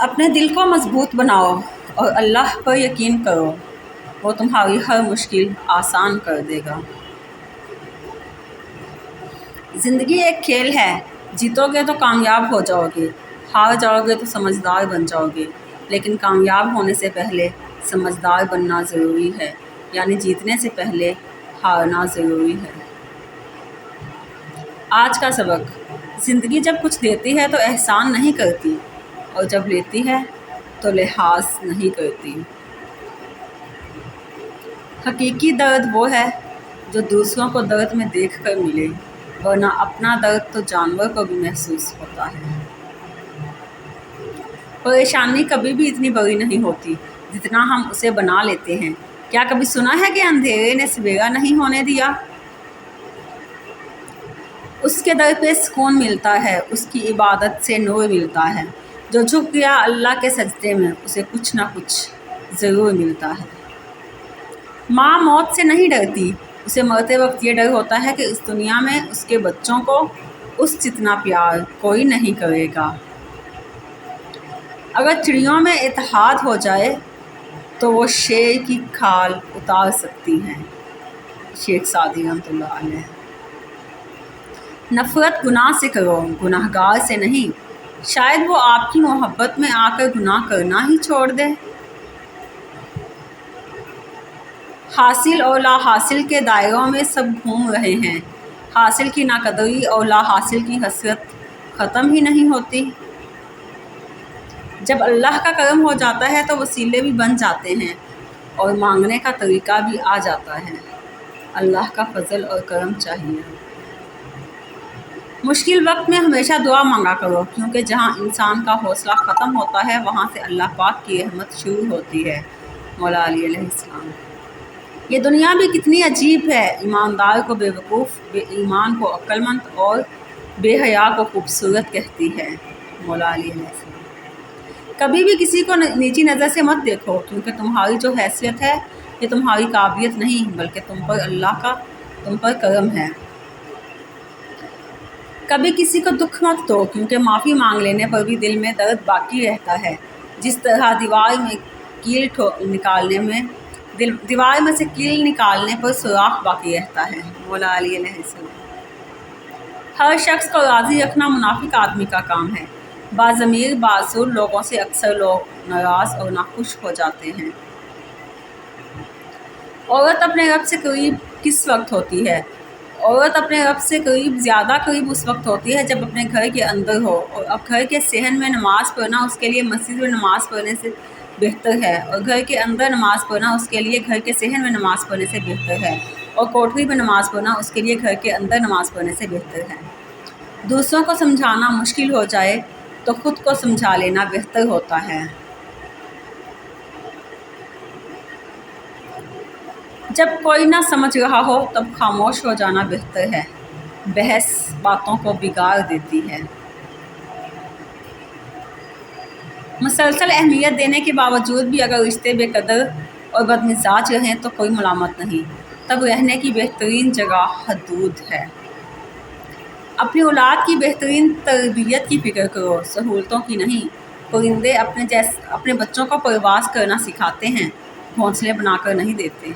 اپنے دل کو مضبوط بناؤ اور اللہ پر یقین کرو، وہ تمہاری ہر مشکل آسان کر دے گا۔ زندگی ایک کھیل ہے، جیتو گے تو کامیاب ہو جاؤ گے، ہار جاؤ گے تو سمجھدار بن جاؤ گے، لیکن کامیاب ہونے سے پہلے سمجھدار بننا ضروری ہے، یعنی جیتنے سے پہلے ہارنا ضروری ہے۔ آج کا سبق: زندگی جب کچھ دیتی ہے تو احسان نہیں کرتی، اور جب لیتی ہے تو لحاظ نہیں کرتی۔ حقیقی درد وہ ہے جو دوسروں کو درد میں دیکھ کر ملے، ورنہ اپنا درد تو جانور کو بھی محسوس ہوتا ہے۔ پریشانی کبھی بھی اتنی بڑی نہیں ہوتی جتنا ہم اسے بنا لیتے ہیں۔ کیا کبھی سنا ہے کہ اندھیرے نے سویرا نہیں ہونے دیا؟ اس کے در پہ سکون ملتا ہے، اس کی عبادت سے نور ملتا ہے۔ جو جھک گیا اللہ کے سجدے میں، اسے کچھ نہ کچھ ضرور ملتا ہے۔ ماں موت سے نہیں ڈرتی، اسے مرتے وقت یہ ڈر ہوتا ہے کہ اس دنیا میں اس کے بچوں کو اس جتنا پیار کوئی نہیں کرے گا۔ اگر چڑیوں میں اتحاد ہو جائے تو وہ شیر کی کھال اتار سکتی ہیں۔ شیخ سعدی رحمۃ اللہ علیہ۔ نفرت گناہ سے کرو، گناہ گار سے نہیں، شاید وہ آپ کی محبت میں آ کر گناہ کرنا ہی چھوڑ دے۔ حاصل اور لا حاصل کے دائروں میں سب گھوم رہے ہیں، حاصل کی ناقدری اور لا حاصل کی حسرت ختم ہی نہیں ہوتی۔ جب اللہ کا کرم ہو جاتا ہے تو وسیلے بھی بن جاتے ہیں اور مانگنے کا طریقہ بھی آ جاتا ہے۔ اللہ کا فضل اور کرم چاہیے۔ مشکل وقت میں ہمیشہ دعا مانگا کرو، کیونکہ جہاں انسان کا حوصلہ ختم ہوتا ہے وہاں سے اللہ پاک کی رحمت شروع ہوتی ہے۔ مولا علی علیہ السلام۔ یہ دنیا بھی کتنی عجیب ہے، ایماندار کو بے وقوف، بے ایمان کو عقل مند اور بے حیا کو خوبصورت کہتی ہے۔ مولا علی علیہ السلام۔ کبھی بھی کسی کو نیچی نظر سے مت دیکھو، کیونکہ تمہاری جو حیثیت ہے یہ تمہاری قابلیت نہیں بلکہ اللہ کا تم پر کرم ہے۔ کبھی کسی کو دکھ مت دو، کیونکہ معافی مانگ لینے پر بھی دل میں درد باقی رہتا ہے، جس طرح دیوار میں سے کیل نکالنے پر سوراخ باقی رہتا ہے۔ مولا علی علیہ السلام۔ ہر شخص کو راضی رکھنا منافق آدمی کا کام ہے۔ باضمیر باصور لوگوں سے اکثر لوگ ناراض اور ناخوش ہو جاتے ہیں۔ عورت اپنے رب سے قریب کس وقت ہوتی ہے؟ عورت اپنے رب سے زیادہ قریب اس وقت ہوتی ہے جب اپنے گھر کے اندر ہو، اور اب گھر کے صحن میں نماز پڑھنا اس کے لیے مسجد میں نماز پڑھنے سے بہتر ہے، اور گھر کے اندر نماز پڑھنا اس کے لیے گھر کے صحن میں نماز پڑھنے سے بہتر ہے، اور کوٹھری میں نماز پڑھنا اس کے لیے گھر کے اندر نماز پڑھنے سے بہتر ہے۔ دوسروں کو سمجھانا مشکل ہو جائے تو خود کو سمجھا لینا بہتر ہوتا ہے۔ جب کوئی نہ سمجھ رہا ہو تب خاموش ہو جانا بہتر ہے، بحث باتوں کو بگاڑ دیتی ہے۔ مسلسل اہمیت دینے کے باوجود بھی اگر رشتے بے قدر اور بدمزاج رہیں تو کوئی ملامت نہیں، تب رہنے کی بہترین جگہ حدود ہے۔ اپنی اولاد کی بہترین تربیت کی فکر کرو، سہولتوں کی نہیں۔ پرندے اپنے بچوں کو پرواز کرنا سکھاتے ہیں، گھونسلے بنا کر نہیں دیتے۔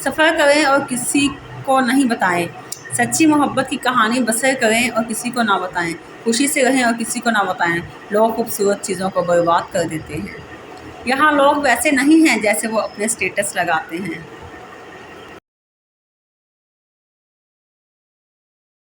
سفر کریں اور کسی کو نہیں بتائیں، سچی محبت کی کہانی بسر کریں اور کسی کو نہ بتائیں، خوشی سے رہیں اور کسی کو نہ بتائیں۔ لوگ خوبصورت چیزوں کو برباد کر دیتے ہیں۔ یہاں لوگ ویسے نہیں ہیں جیسے وہ اپنے سٹیٹس لگاتے ہیں۔